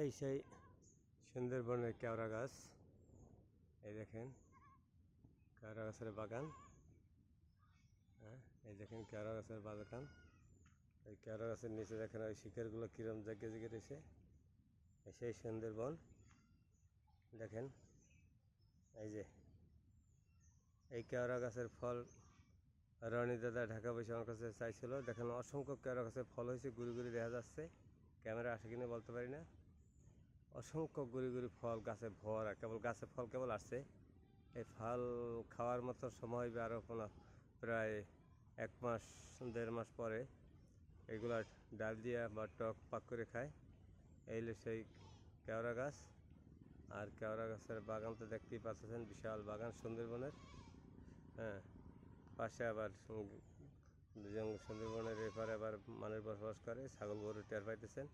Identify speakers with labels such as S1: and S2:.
S1: এই সেই সুন্দরবনের কেওড়া গাছ। এই দেখেন কেওড়া গাছের বাগান। এই দেখেন কেওড়া গাছের বাগান। এই কেওড়া গাছের নিচে দেখেন ওই শিকড়গুলো কিরম জেগে জেগে রয়েছে। সেই সুন্দরবন দেখেন। এই যে এই কেওড়া গাছের ফল রনি দাদা ঢাকা বসে আমার কাছে চাইছিল। দেখেন অসংখ্য কেওড়া গাছের ফল হয়েছে, গুড়ি গুড়ি দেখা যাচ্ছে। ক্যামেরা আসে কিনা বলতে পারি না। অসংখ্য গুড়ি গুড়ি ফল গাছে ভরা, কেবল গাছে ফল কেবল আসছে। এই ফল খাওয়ার মতো সময় হবে আরও প্রায় 1 মাস 1.5 মাস পরে। এগুলা ডাল দিয়া বা টক পাক করে খায়। এই সেই কেওড়া গাছ। আর কেওড়া গাছের বাগান তো দেখতেই পাচ্ছেন, বিশাল বাগান সুন্দরবনের। পাশে আবার সুন্দরবনের এপারে আবার মানুষ বসবাস করে। ছাগল গরু টের পাইতেছেন।